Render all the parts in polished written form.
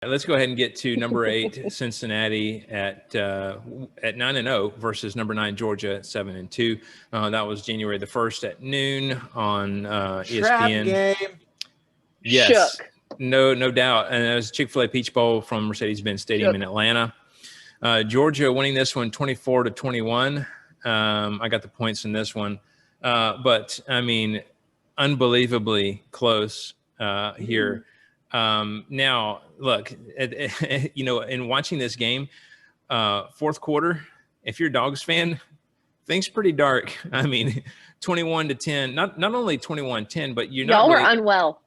Let's go ahead and get to number 8, Cincinnati at 9-0 versus number 9 Georgia at 7-2. That was January the 1st at noon on ESPN. Game. Yes, Shook. no doubt. And it was Chick-fil-a Peach Bowl from Mercedes-Benz Stadium in Atlanta. Georgia winning this one 24-21. I got the points in this one, but I mean, unbelievably close here. Now, look, in watching this game, fourth quarter, if you're a Dogs fan, things pretty dark. I mean, 21-10, not only 21-10, but y'all were unwell.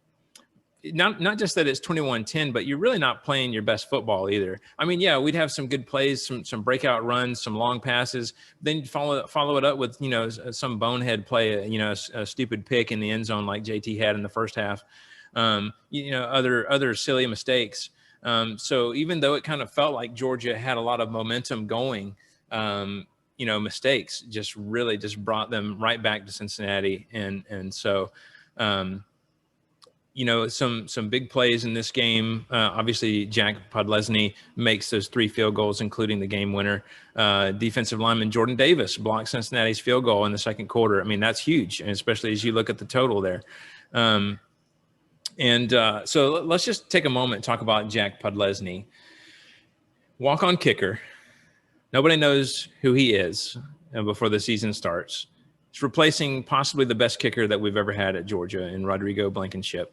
Not just that it's 21-10, but you're really not playing your best football either. I mean, yeah, we'd have some good plays, some breakout runs, some long passes. Then you follow it up with, some bonehead play, a stupid pick in the end zone like JT had in the first half. Other silly mistakes. So even though it kind of felt like Georgia had a lot of momentum going, mistakes just brought them right back to Cincinnati. And so, some big plays in this game. Obviously, Jack Podlesny makes those 3 field goals, including the game winner. Defensive lineman Jordan Davis blocks Cincinnati's field goal in the second quarter. I mean, that's huge, and especially as you look at the total there. So let's just take a moment and talk about Jack Podlesny. Walk-on kicker. Nobody knows who he is before the season starts. He's replacing possibly the best kicker that we've ever had at Georgia in Rodrigo Blankenship.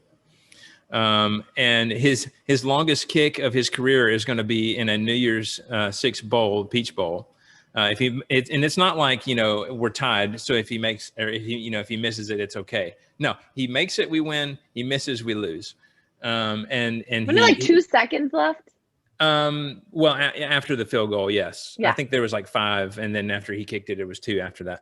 And his longest kick of his career is going to be in a New Year's 6 bowl, Peach Bowl. And it's not like, we're tied. So if he misses it, it's okay. No, he makes it, we win. He misses, we lose. And like 2 seconds left. Well, after the field goal, yes. Yeah. I think there was like 5. And then after he kicked it, it was 2 after that.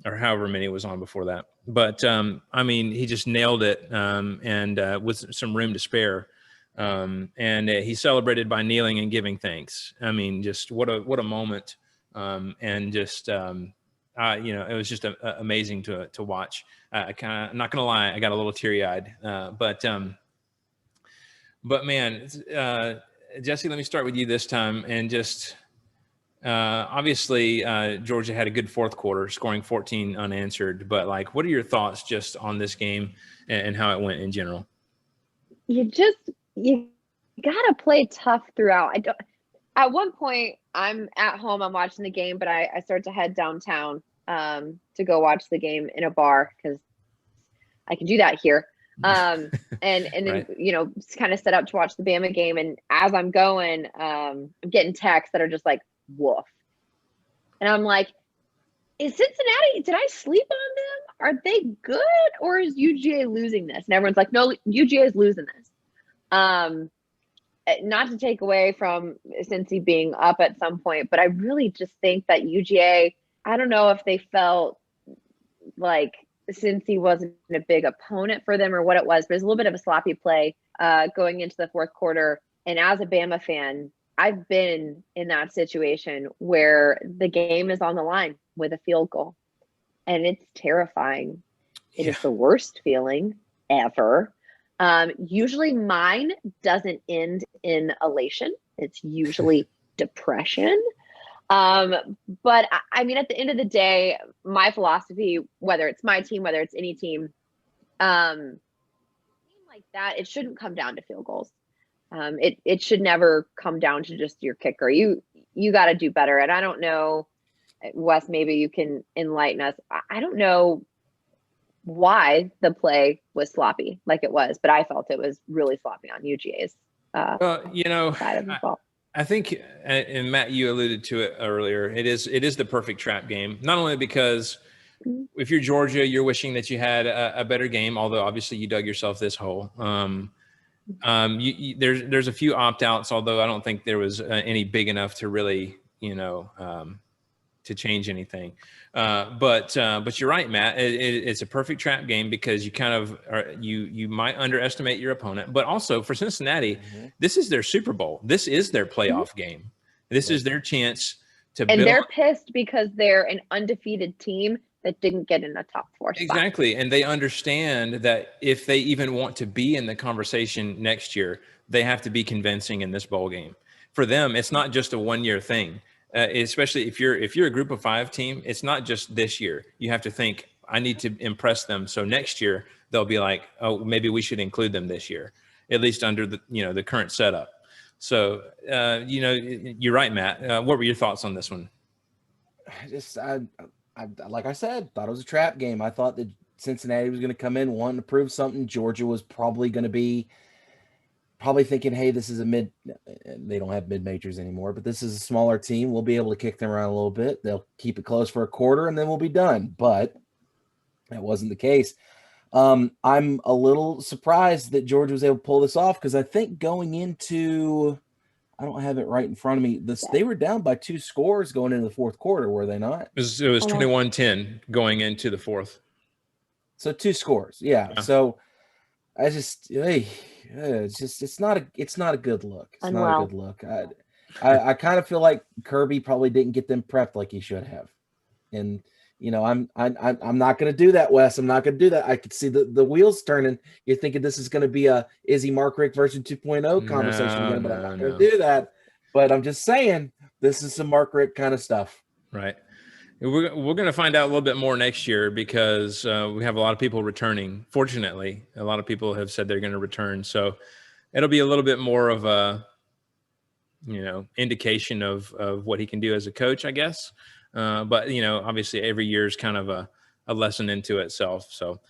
Or however many was on before that. But, he just nailed it. And with some room to spare. And he celebrated by kneeling and giving thanks. I mean, just what a moment. It was just amazing to watch. I'm not gonna lie, I got a little teary eyed. But man, Jesse, let me start with you this time. And just obviously, Georgia had a good fourth quarter, scoring 14 unanswered. But what are your thoughts just on this game and how it went in general? You gotta play tough throughout. At one point, I'm at home, I'm watching the game, but I start to head downtown to go watch the game in a bar because I can do that here. And then, right. Kind of set up to watch the Bama game. And as I'm going, I'm getting texts that are just like, woof. And I'm like, is Cincinnati, did I sleep on them? Are they good? Or is UGA losing this? And everyone's like, no, UGA is losing this. Not to take away from Cincy being up at some point, but I really just think that UGA, I don't know if they felt like Cincy wasn't a big opponent for them or what it was, but it was a little bit of a sloppy play going into the fourth quarter. And as a Bama fan, I've been in that situation where the game is on the line with a field goal, and it's terrifying. It is the worst feeling ever. Usually mine doesn't end in elation. It's usually depression. But I mean, at the end of the day, my philosophy, whether it's my team, whether it's any team, like that, it shouldn't come down to field goals. It should never come down to just your kicker. You got to do better. And I don't know, Wes, maybe you can enlighten us. I don't know why the play was sloppy like it was, but I felt it was really sloppy on UGA's side of the ball. I think, and Matt, you alluded to it earlier, it is the perfect trap game, not only because if you're Georgia, you're wishing that you had a better game, although obviously you dug yourself this hole. There's a few opt-outs, although I don't think there was any big enough to really, to change anything. But you're right, Matt. It's a perfect trap game because you kind of you might underestimate your opponent, but also for Cincinnati, this is their Super Bowl. This is their playoff game. This is their chance to. And they're pissed because they're an undefeated team that didn't get in a top 4 spot. Exactly. And they understand that if they even want to be in the conversation next year, they have to be convincing in this bowl game. For them, it's not just a 1-year thing. Especially if you're a group of 5 team, it's not just this year. You have to think, I need to impress them. So next year they'll be like, oh, maybe we should include them this year, at least under the, the current setup. So, you're right, Matt. What were your thoughts on this one? I like I said, thought it was a trap game. I thought that Cincinnati was going to come in wanting to prove something. Georgia was probably going to be thinking, hey, this is they don't have mid-majors anymore, but this is a smaller team. We'll be able to kick them around a little bit. They'll keep it close for a quarter and then we'll be done. But that wasn't the case. I'm a little surprised that Georgia was able to pull this off, because I think going into, I don't have it right in front of me, they were down by 2 scores going into the fourth quarter, were they not? It was 21-10 going into the fourth. So 2 scores. Yeah. So I just, it's not a good look. It's not a good look. I kind of feel like Kirby probably didn't get them prepped like he should have. And I'm not going to do that, Wes. I'm not going to do that. I could see the wheels turning. You're thinking this is going to be a Izzy Markrick version 2.0 conversation again, but I'm not going to do that. But I'm just saying this is some Markrick kind of stuff. Right. We're going to find out a little bit more next year, because we have a lot of people returning. Fortunately, a lot of people have said they're going to return. So it'll be a little bit more of a, indication of what he can do as a coach, I guess. But, obviously every year is kind of a lesson into itself. So